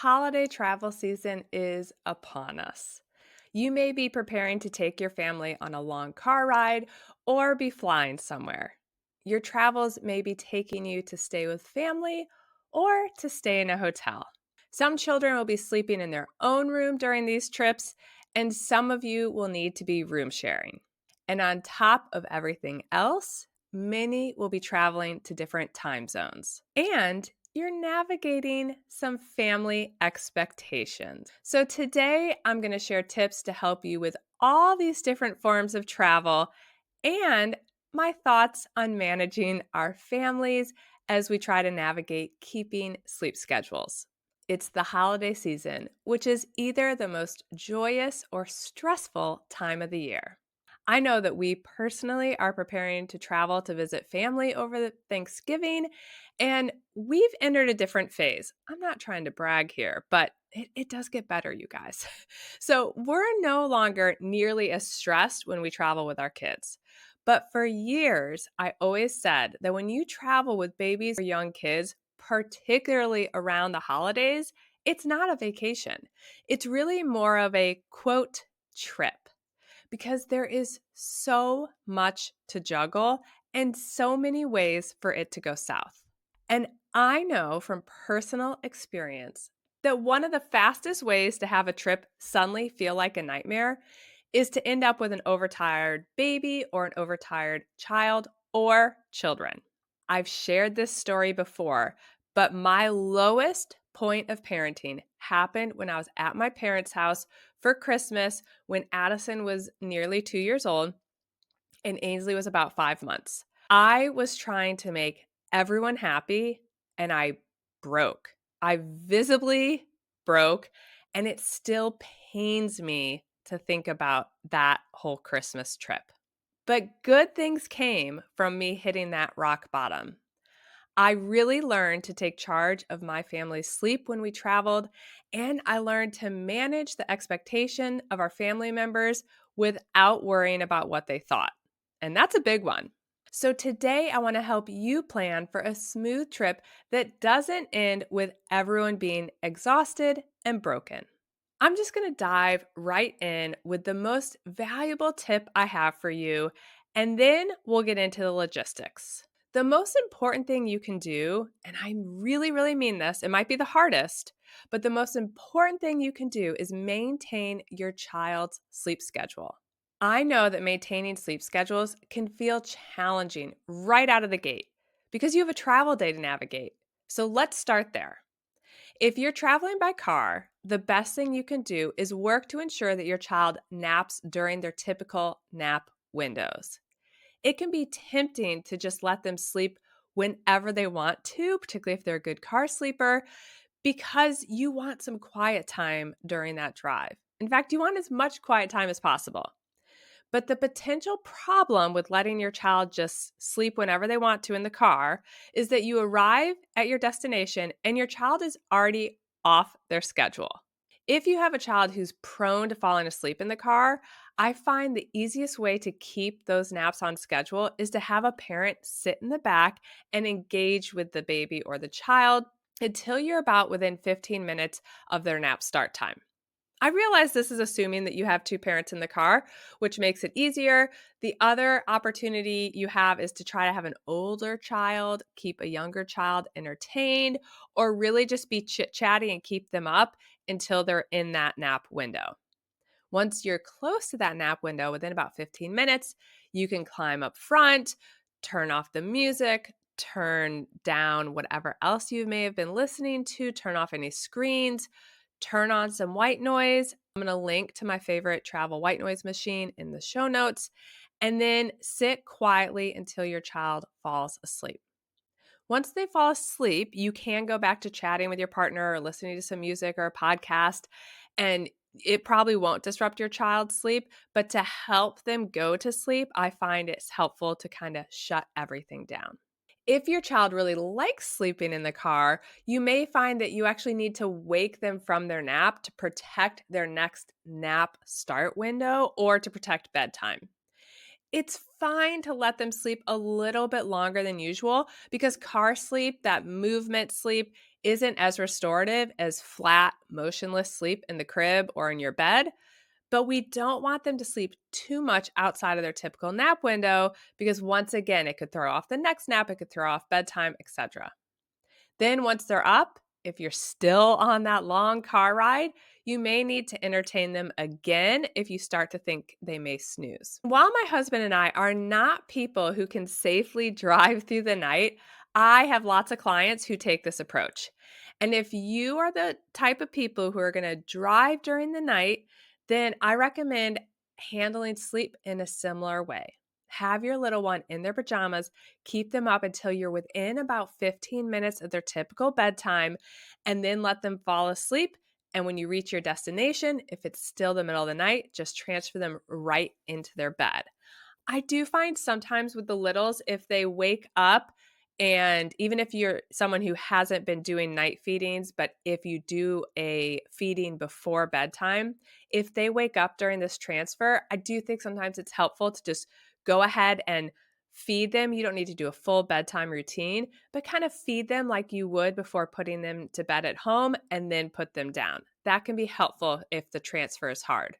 holiday travel season is upon us. You may be preparing to take your family on a long car ride or be flying somewhere. Your travels may be taking you to stay with family or to stay in a hotel. Some children will be sleeping in their own room during these trips, and some of you will need to be room sharing. And on top of everything else, many will be traveling to different time zones. And you're navigating some family expectations. So, today I'm going to share tips to help you with all these different forms of travel and my thoughts on managing our families as we try to navigate keeping sleep schedules. It's the holiday season, which is either the most joyous or stressful time of the year. I know that we personally are preparing to travel to visit family over the Thanksgiving, and we've entered a different phase. I'm not trying to brag here, but it does get better, you guys. So we're no longer nearly as stressed when we travel with our kids. But for years, I always said that when you travel with babies or young kids, particularly around the holidays, it's not a vacation. It's really more of a quote trip because there is so much to juggle and so many ways for it to go south. And I know from personal experience that one of the fastest ways to have a trip suddenly feel like a nightmare is to end up with an overtired baby or an overtired child or children. I've shared this story before, but my lowest point of parenting happened when I was at my parents' house for Christmas when Addison was nearly 2 years old and Ainsley was about 5 months. I was trying to make everyone happy and I broke. I visibly broke, and it still pains me to think about that whole Christmas trip. But good things came from me hitting that rock bottom. I really learned to take charge of my family's sleep when we traveled, and I learned to manage the expectation of our family members without worrying about what they thought. And that's a big one. So today I want to help you plan for a smooth trip that doesn't end with everyone being exhausted and broken. I'm just going to dive right in with the most valuable tip I have for you, and then we'll get into the logistics. The most important thing you can do, and I really mean this, it might be the hardest, but the most important thing you can do is maintain your child's sleep schedule. I know that maintaining sleep schedules can feel challenging right out of the gate because you have a travel day to navigate. So let's start there. If you're traveling by car, the best thing you can do is work to ensure that your child naps during their typical nap windows. It can be tempting to just let them sleep whenever they want to, particularly if they're a good car sleeper, because you want some quiet time during that drive. In fact, you want as much quiet time as possible. But the potential problem with letting your child just sleep whenever they want to in the car is that you arrive at your destination and your child is already off their schedule. If you have a child who's prone to falling asleep in the car, I find the easiest way to keep those naps on schedule is to have a parent sit in the back and engage with the baby or the child until you're about within 15 minutes of their nap start time. I realize this is assuming that you have two parents in the car, which makes it easier. The other opportunity you have is to try to have an older child, keep a younger child entertained, or really just be chit-chatty and keep them up until they're in that nap window. Once you're close to that nap window, within about 15 minutes, you can climb up front, turn off the music, turn down whatever else you may have been listening to, turn off any screens, turn on some white noise. I'm going to link to my favorite travel white noise machine in the show notes, and then sit quietly until your child falls asleep. Once they fall asleep, you can go back to chatting with your partner or listening to some music or a podcast, and it probably won't disrupt your child's sleep, but to help them go to sleep, I find it's helpful to kind of shut everything down. If your child really likes sleeping in the car, you may find that you actually need to wake them from their nap to protect their next nap start window or to protect bedtime. It's fine to let them sleep a little bit longer than usual because car sleep, that movement sleep, isn't as restorative as flat, motionless sleep in the crib or in your bed, but we don't want them to sleep too much outside of their typical nap window because once again, it could throw off the next nap, it could throw off bedtime, etc. Then once they're up, if you're still on that long car ride, you may need to entertain them again if you start to think they may snooze. While my husband and I are not people who can safely drive through the night, I have lots of clients who take this approach. And if you are the type of people who are going to drive during the night, then I recommend handling sleep in a similar way. Have your little one in their pajamas, keep them up until you're within about 15 minutes of their typical bedtime, and then let them fall asleep. And when you reach your destination, if it's still the middle of the night, just transfer them right into their bed. I do find sometimes with the littles, if they wake up, and even if you're someone who hasn't been doing night feedings, but if you do a feeding before bedtime, if they wake up during this transfer, I do think sometimes it's helpful to just go ahead and feed them. You don't need to do a full bedtime routine, but kind of feed them like you would before putting them to bed at home and then put them down. That can be helpful if the transfer is hard.